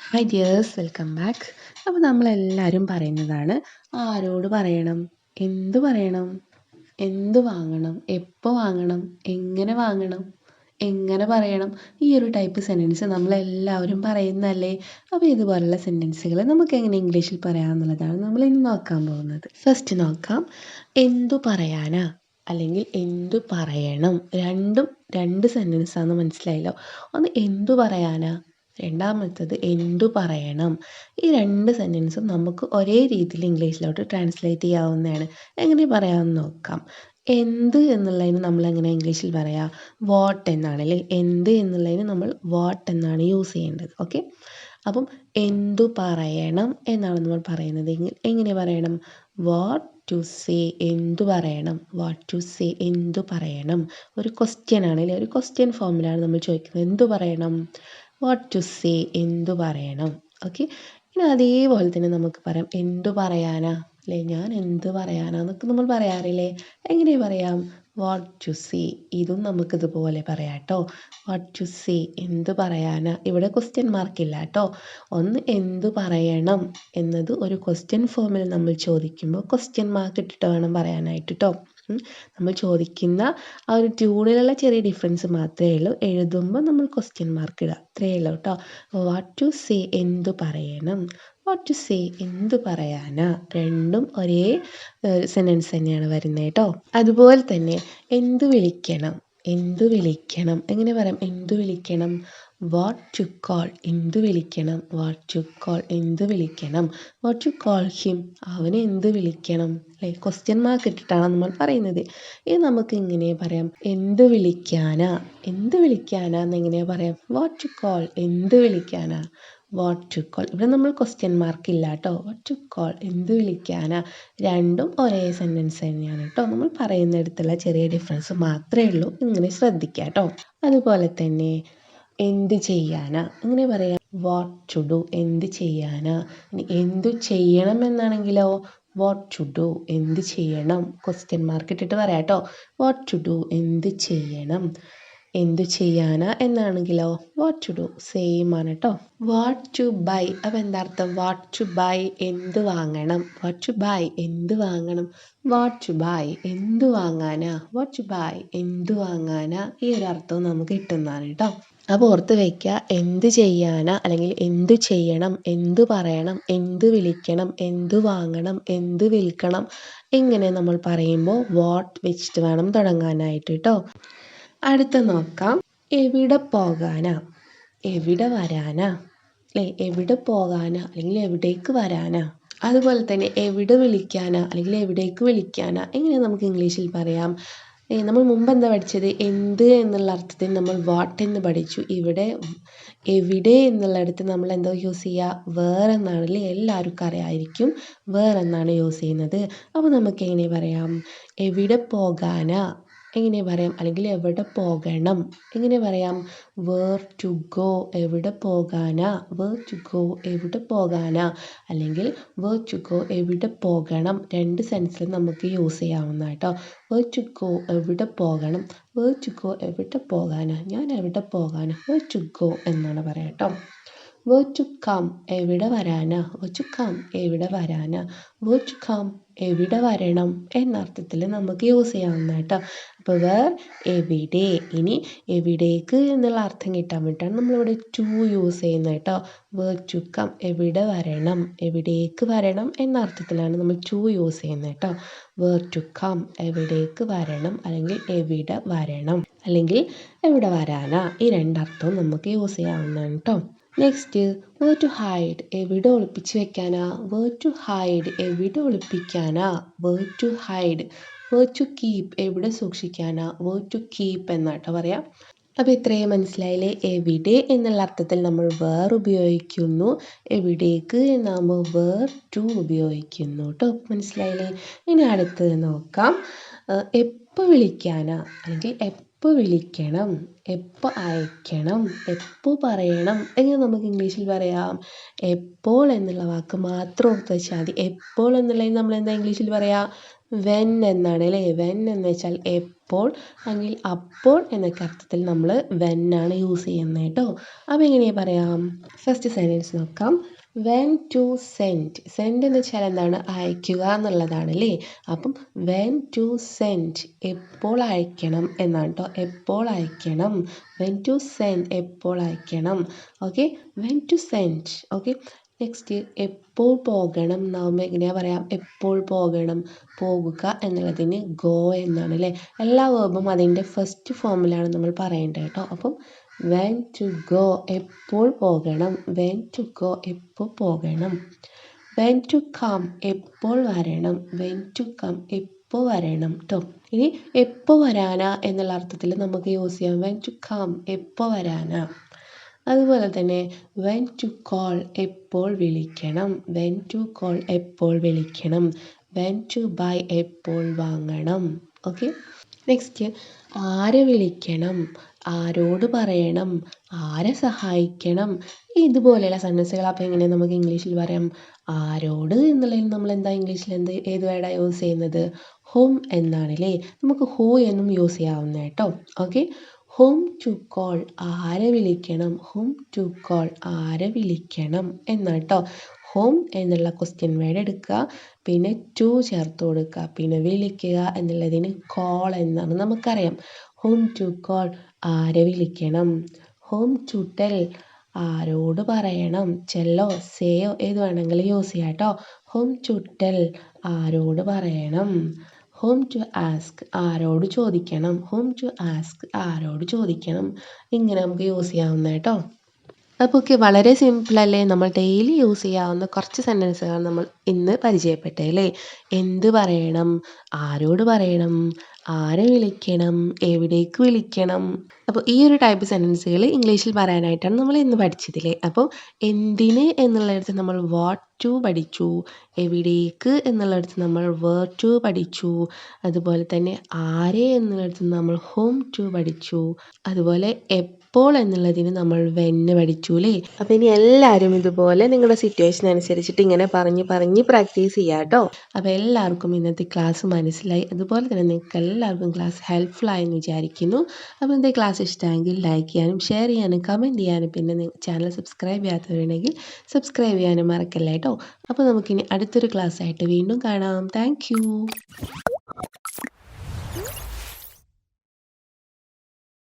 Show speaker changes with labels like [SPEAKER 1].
[SPEAKER 1] Hi dears, welcome back. അപ്പോൾ നമ്മളെല്ലാവരും പറയുന്നതാണ് ആരോട് പറയണം, എന്ത് പറയണം, എന്ത് വാങ്ങണം, എപ്പോൾ വാങ്ങണം, എങ്ങനെ പറയണം. ഈ ഒരു ടൈപ്പ് സെൻറ്റൻസ് നമ്മളെല്ലാവരും പറയുന്നതല്ലേ. അപ്പോൾ ഇതുപോലുള്ള സെൻറ്റൻസുകൾ നമുക്ക് എങ്ങനെ ഇംഗ്ലീഷിൽ പറയാമെന്നുള്ളതാണ് നമ്മൾ ഇന്ന് നോക്കാൻ പോകുന്നത്. ഫസ്റ്റ് നോക്കാം, എന്തു പറയാനാ അല്ലെങ്കിൽ എന്തു പറയണം. രണ്ടും രണ്ട് സെൻറ്റൻസാണെന്ന് മനസ്സിലായല്ലോ. ഒന്ന് എന്തു പറയാനാ, രണ്ടാമത്തത് എന്തു പറയണം. ഈ രണ്ട് സെൻറ്റൻസും നമുക്ക് ഒരേ രീതിയിൽ ഇംഗ്ലീഷിലോട്ട് ട്രാൻസ്ലേറ്റ് ചെയ്യാവുന്നതാണ്. എങ്ങനെ പറയാമെന്ന് നോക്കാം. എന്ത് എന്നുള്ളതിന് നമ്മൾ എങ്ങനെ ഇംഗ്ലീഷിൽ പറയാം, വാട്ട് എന്നാണ് അല്ലേ. എന്ത് എന്നുള്ളതിന് നമ്മൾ വാട്ട് എന്നാണ് യൂസ് ചെയ്യേണ്ടത്. ഓക്കെ, അപ്പം എന്തു പറയണം എന്നാണ് നമ്മൾ പറയുന്നത്. എങ്ങനെ പറയണം, വാട്ട് ടു സേ, എന്തു പറയണം, വാട്ട് ടു സേ, എന്തു പറയണം. ഒരു ക്വസ്റ്റ്യൻ ആണ് അല്ലേ, ഒരു ക്വസ്റ്റ്യൻ ഫോമിലാണ് നമ്മൾ ചോദിക്കുന്നത്. എന്തു പറയണം, വാട്ട് ടു സേ, എന്തു പറയണം. ഓക്കെ, ഇനി അതേപോലെ തന്നെ നമുക്ക് പറയാം എന്തു പറയാനാ അല്ലേ. ഞാൻ എന്ത് പറയാനാ എന്നൊക്കെ നമ്മൾ പറയാറില്ലേ. എങ്ങനെ പറയാം, വാട്ട് ടു സേ. ഇതും നമുക്കിതുപോലെ പറയാം കേട്ടോ. വാട്ട് ടു സേ, എന്ത് പറയാനാ. ഇവിടെ ക്വസ്റ്റ്യൻ മാർക്കില്ല കേട്ടോ. ഒന്ന് എന്തു പറയണം എന്നത് ഒരു ക്വസ്റ്റ്യൻ ഫോമിൽ നമ്മൾ ചോദിക്കുമ്പോൾ ക്വസ്റ്റ്യൻ മാർക്ക് ഇട്ടിട്ട് വേണം പറയാനായിട്ട് കേട്ടോ. നമ്മൾ ചോദിക്കുന്ന ആ ഒരു ട്യൂണിലുള്ള ചെറിയ ഡിഫറൻസ് മാത്രമേ ഉള്ളൂ. എഴുതുമ്പോൾ നമ്മൾ ക്വസ്റ്റ്യൻ മാർക്ക് ഇടുക, അത്രയേ ഉള്ളൂ കേട്ടോ. വാട്ട് ടു സേ, എന്തു പറയണം, വാട്ട് ടു സേ, എന്തു പറയാനാ. രണ്ടും ഒരേ സെൻറ്റൻസ് തന്നെയാണ് വരുന്നത് കേട്ടോ. അതുപോലെ തന്നെ എന്തു വിളിക്കണം, എങ്ങനെ പറയാം, എന്തു വിളിക്കണം, വാട്ട് ടു കോൾ, എന്തു വിളിക്കണം, വാട്ട് ടു കോൾ, എന്തു വിളിക്കണം, വാട്ട് ടു കോൾ ഹിം, അവനെ എന്ത് വിളിക്കണം അല്ലേ. ക്വസ്റ്റ്യൻ മാർക്ക് ഇട്ടിട്ടാണ് നമ്മൾ പറയുന്നത്. ഇത് നമുക്ക് ഇങ്ങനെ പറയാം, എന്ത് വിളിക്കാനാ, എന്നെങ്ങനെയാ പറയാം, വാട്ട് ടു കോൾ, എന്ത് വിളിക്കാനാ, വാട്ട് ടു കോൾ. ഇവിടെ നമ്മൾ ക്വസ്റ്റ്യൻ മാർക്ക് ഇല്ല കേട്ടോ. വാട്ട് ടു കോൾ, എന്ത് വിളിക്കാനാ. രണ്ടും ഒരേ സെൻറ്റൻസ് തന്നെയാണ് കേട്ടോ. നമ്മൾ പറയുന്നിടത്തുള്ള ചെറിയ ഡിഫറൻസ് മാത്രമേ ഉള്ളൂ. ഇങ്ങനെ ശ്രദ്ധിക്കുക കേട്ടോ. അതുപോലെ തന്നെ എന്ത് ചെയ്യാനാ, എങ്ങനെ പറയാം, വാട്ട് ടു ഡു, എന്ത് ചെയ്യാനാ. ഇനി എന്തു ചെയ്യണം എന്നാണെങ്കിലോ, വാട്ട് ടു ഡു, എന്ത് ചെയ്യണം. ക്വസ്റ്റ്യൻ മാർക്ക് ഇട്ടിട്ട് പറയാം കേട്ടോ. വാട്ട് ടു ഡു, എന്ത് ചെയ്യണം. എന്തു ചെയ്യാനാ എന്നാണെങ്കിലോ, വാട്ട് ടു ഡു, സെയിം ആണ് കേട്ടോ. വാട്ട് ടു ബൈ, അപ്പം എന്താ അർത്ഥം, വാട്ട് ടു ബൈ, എന്ത് വാങ്ങണം. വാട്ട് ടു ബൈ, എന്ത് വാങ്ങണം. വാട്ട് ടു ബൈ, എന്ത് വാങ്ങാനാ. വാട്ട് ടു ബൈ, എന്ത് വാങ്ങാനാ. ഈ ഒരു അർത്ഥവും നമുക്ക് കിട്ടുന്നതാണ് കേട്ടോ. അപ്പോൾ ഓർത്ത് വയ്ക്കുക, എന്ത് ചെയ്യാനാ അല്ലെങ്കിൽ എന്തു ചെയ്യണം, എന്തു പറയണം, എന്ത് വിളിക്കണം, എന്തു വാങ്ങണം, എന്ത് വിൽക്കണം. ഇങ്ങനെ നമ്മൾ പറയുമ്പോൾ വാട്ട് വെച്ചിട്ട് വേണം തുടങ്ങാനായിട്ട് കേട്ടോ. അടുത്ത നോക്കാം, എവിടെ പോകാനാ, എവിടെ വരാനാ അല്ലേ. എവിടെ പോകാനാ അല്ലെങ്കിൽ എവിടേക്ക് വരാനാ. അതുപോലെ തന്നെ എവിടെ വിളിക്കാനാ അല്ലെങ്കിൽ എവിടേക്ക് വിളിക്കാനാ. എങ്ങനെ നമുക്ക് ഇംഗ്ലീഷിൽ പറയാം. നമ്മൾ മുമ്പ് എന്താ പഠിച്ചത്, എന്ത് എന്നുള്ള അർത്ഥത്തിൽ നമ്മൾ വാട്ട് എന്ന് പഠിച്ചു. ഇവിടെ എവിടെ എന്നുള്ളിടത്ത് നമ്മൾ എന്താ യൂസ് ചെയ്യുക, വേർ എന്നാണല്ലേ. എല്ലാവർക്കും അറിയാമായിരിക്കും, വേർ എന്നാണ് യൂസ് ചെയ്യുന്നത്. അപ്പോൾ നമുക്ക് എങ്ങനെ പറയാം, എവിടെ പോകാനാ എങ്ങനെ പറയാം, അല്ലെങ്കിൽ എവിടെ പോകണം എങ്ങനെ പറയാം, വേർ ടു ഗോ, എവിടെ പോകാനാ, വേർ ടു ഗോ, എവിടെ പോകാനാ, അല്ലെങ്കിൽ വേർ ടു ഗോ, എവിടെ പോകണം. രണ്ട് സെൻസിലും നമുക്ക് യൂസ് ചെയ്യാവുന്ന കേട്ടോ. വേർ ടു ഗോ, എവിടെ പോകണം, വേർ ടു ഗോ, എവിടെ പോകാനാ, ഞാൻ എവിടെ പോകാനാ, വേർ ടു ഗോ എന്നാണ് പറയാം കേട്ടോ. വേർ ടു കം, എവിടെ വരാനാ, വേർ ടു കം, എവിടെ വരാനാ, വേർ ടു കം, എവിടെ വരണം എന്നർത്ഥത്തിൽ നമുക്ക് യൂസ് ചെയ്യാവുന്ന കേട്ടോ. അപ്പോൾ വേർ, എവിടെ. ഇനി എവിടേക്ക് എന്നുള്ള അർത്ഥം കിട്ടാൻ വേണ്ടിയിട്ടാണ് നമ്മളിവിടെ ടു യൂസ് ചെയ്യുന്നത് കേട്ടോ. വേർ ടു കം, എവിടെ വരണം, എവിടേക്ക് വരണം എന്ന അർത്ഥത്തിലാണ് നമ്മൾ ടു യൂസ് ചെയ്യുന്നത് കേട്ടോ. വേർ ടു കം, എവിടേക്ക് വരണം അല്ലെങ്കിൽ എവിടെ വരണം അല്ലെങ്കിൽ എവിടെ വരാനാ. ഈ രണ്ടർത്ഥവും നമുക്ക് യൂസ് ചെയ്യാവുന്നതാണ് കേട്ടോ. നെക്സ്റ്റ്, വേർ ടു ഹൈഡ്, എവിടെ ഒളിപ്പിച്ച് വെക്കാനാ. വേർ ടു ഹൈഡ്, എവിടെ ഒളിപ്പിക്കാനാ. Where to hide. Where to keep, എവിടെ സൂക്ഷിക്കാനാ. വേർ ടു കീപ്പ് എന്നാട്ടോ പറയാം. അപ്പോൾ ഇത്രയും മനസ്സിലായില്ലേ. എവിടെ എന്നുള്ള അർത്ഥത്തിൽ നമ്മൾ വേർ ഉപയോഗിക്കുന്നു, എവിടേക്ക് എന്നാകുമ്പോൾ വേർ ടു ഉപയോഗിക്കുന്നു കേട്ടോ. മനസ്സിലായില്ലേ. ഇനി അടുത്തത് നോക്കാം, എപ്പോൾ വിളിക്കാനാ അല്ലെങ്കിൽ എപ്പോൾ വിളിക്കണം, എപ്പോൾ അയക്കണം, എപ്പോൾ പറയണം. എങ്ങനെ നമുക്ക് ഇംഗ്ലീഷിൽ പറയാം, എപ്പോൾ എന്നുള്ള വാക്ക് മാത്രം ഓർത്ത് വെച്ചാൽ മതി. എപ്പോൾ എന്നുള്ളതിന് നമ്മൾ എന്താ ഇംഗ്ലീഷിൽ പറയാം, വെൻ എന്നാണ് അല്ലേ. വെൻ എന്ന് വെച്ചാൽ എപ്പോൾ അല്ലെങ്കിൽ അപ്പോൾ എന്നൊക്കെ അർത്ഥത്തിൽ നമ്മൾ വെൻ ആണ് യൂസ് ചെയ്യുന്നത് കേട്ടോ. അപ്പോൾ എങ്ങനെയാണ് പറയാം? ഫസ്റ്റ് സെൻറ്റൻസ് നോക്കാം. When to send. സെൻഡ് എന്ന് വെച്ചാൽ എന്താണ്? അയക്കുക എന്നുള്ളതാണ് അല്ലേ. അപ്പം വെൻ ടു സെൻഡ് എപ്പോൾ അയക്കണം എന്നാണ് കേട്ടോ. എപ്പോൾ അയക്കണം. വെൻ ടു സെൻഡ് എപ്പോൾ അയക്കണം. Okay, when to send. Okay, next എപ്പോൾ പോകണം എന്നാകുമ്പോൾ എങ്ങനെയാണ് പറയാം? എപ്പോൾ പോകണം, പോകുക എന്നുള്ളതിന് ഗോ എന്നാണ് അല്ലേ. എല്ലാ വേർബും അതിൻ്റെ ഫസ്റ്റ് ഫോമിലാണ് നമ്മൾ പറയേണ്ടത് കേട്ടോ. അപ്പം വെൻ ടു ഗോ എപ്പോൾ പോകണം. വെൻ ടു ഗോ എപ്പോൾ പോകണം. വെൻ ടു കം എപ്പോൾ വരണം. വെൻ ടു കം എപ്പോൾ വരണം കേട്ടോ. ഇനി എപ്പോൾ വരാനാ എന്നുള്ള അർത്ഥത്തിൽ നമുക്ക് യൂസ് ചെയ്യാം. വെൻ ടു കം എപ്പോൾ വരാനാ. അതുപോലെ തന്നെ വെൻ ടു കോൾ എപ്പോൾ വിളിക്കണം. വെൻ ടു കോൾ എപ്പോൾ വിളിക്കണം. വെൻ ടു ബൈ എപ്പോൾ വാങ്ങണം. ഓക്കെ, നെക്സ്റ്റ് ആരെ വിളിക്കണം, ആരോട് പറയണം, ആരെ സഹായിക്കണം. ഇതുപോലെയുള്ള സെൻറ്റൻസുകൾ അപ്പോൾ എങ്ങനെ നമുക്ക് ഇംഗ്ലീഷിൽ പറയാം? ആരോട് എന്നുള്ളതിൽ നമ്മൾ എന്താ ഇംഗ്ലീഷിൽ ഏത് വേർഡാണ് യൂസ് ചെയ്യുന്നത്? ഹോം എന്നാണ് അല്ലേ. നമുക്ക് ഹൂ എന്നും യൂസ് ചെയ്യാവുന്ന കേട്ടോ. ഓക്കെ, ഹോം ടു കോൾ ആരെ വിളിക്കണം. ഹോം ടു കോൾ ആരെ വിളിക്കണം എന്നാണ് കേട്ടോ. ഹോം എന്നുള്ള ക്വസ്റ്റ്യൻ വേർഡ് എടുക്കുക, പിന്നെ ടു ചേർത്ത് കൊടുക്കുക, പിന്നെ വിളിക്കുക എന്നുള്ളതിന് കോൾ എന്നാണ് നമുക്കറിയാം. ഹോം ടു കോൾ ആരെ വിളിക്കണം. ഹോം ടു ടെൽ ആരോട് പറയണം. ചെല്ലോ സേയോ ഏത് വേണമെങ്കിലും യൂസ് ചെയ്യാം കേട്ടോ. ഹോം ടു ടെൽ ആരോട് പറയണം. ഹോം ടു ആസ്ക് ആരോട് ചോദിക്കണം. ഹോം ടു ആസ്ക് ആരോട് ചോദിക്കണം. ഇങ്ങനെ നമുക്ക് യൂസ് ചെയ്യാവുന്ന കേട്ടോ. അപ്പോൾ ഓക്കെ, വളരെ സിമ്പിളല്ലേ. നമ്മൾ ഡെയിലി യൂസ് ചെയ്യാവുന്ന കുറച്ച് സെൻറ്റൻസുകൾ നമ്മൾ ഇന്ന് പരിചയപ്പെട്ടേ അല്ലേ. എന്ത് പറയണം, ആരോട് പറയണം, ആരെ വിളിക്കണം, എവിടേക്ക് വിളിക്കണം. അപ്പോൾ ഈ ഒരു ടൈപ്പ് സെൻറ്റൻസുകൾ ഇംഗ്ലീഷിൽ പറയാനായിട്ടാണ് നമ്മൾ ഇന്ന് പഠിച്ചതില്ലേ. അപ്പോൾ എന്തിന് എന്നുള്ളിടത്ത് നമ്മൾ വാട്ട് ടു പഠിച്ചു, എവിടേക്ക് എന്നുള്ളിടത്ത് നമ്മൾ വേർ ടു പഠിച്ചു, അതുപോലെ തന്നെ ആരെ എന്നുള്ളിടത്ത് നമ്മൾ ഹോം ടു പഠിച്ചു, അതുപോലെ എപ്പോൾ എന്നുള്ളതിന് നമ്മൾ വെന്ന് പഠിച്ചു അല്ലേ. അപ്പോൾ ഇനി എല്ലാവരും ഇതുപോലെ നിങ്ങളുടെ സിറ്റുവേഷൻ അനുസരിച്ചിട്ട് ഇങ്ങനെ പറഞ്ഞ് പ്രാക്ടീസ് ചെയ്യാം കേട്ടോ. അപ്പോൾ എല്ലാവർക്കും ഇന്നത്തെ ക്ലാസ് മനസ്സിലായി, അതുപോലെ തന്നെ നിങ്ങൾക്ക് എല്ലാവർക്കും ക്ലാസ് ഹെൽപ്ഫുൾ ആയെന്ന് വിചാരിക്കുന്നു. അപ്പോൾ ഇന്നത്തെ ക്ലാസ് ഇഷ്ടമെങ്കിൽ ലൈക്ക് ചെയ്യാനും ഷെയർ ചെയ്യാനും കമൻറ്റ് ചെയ്യാനും പിന്നെ ചാനൽ സബ്സ്ക്രൈബ് ചെയ്യാത്തവരുണ്ടെങ്കിൽ സബ്സ്ക്രൈബ് ചെയ്യാനും മറക്കല്ല കേട്ടോ. അപ്പോൾ നമുക്കിനി അടുത്തൊരു ക്ലാസ് ആയിട്ട് വീണ്ടും കാണാം. താങ്ക്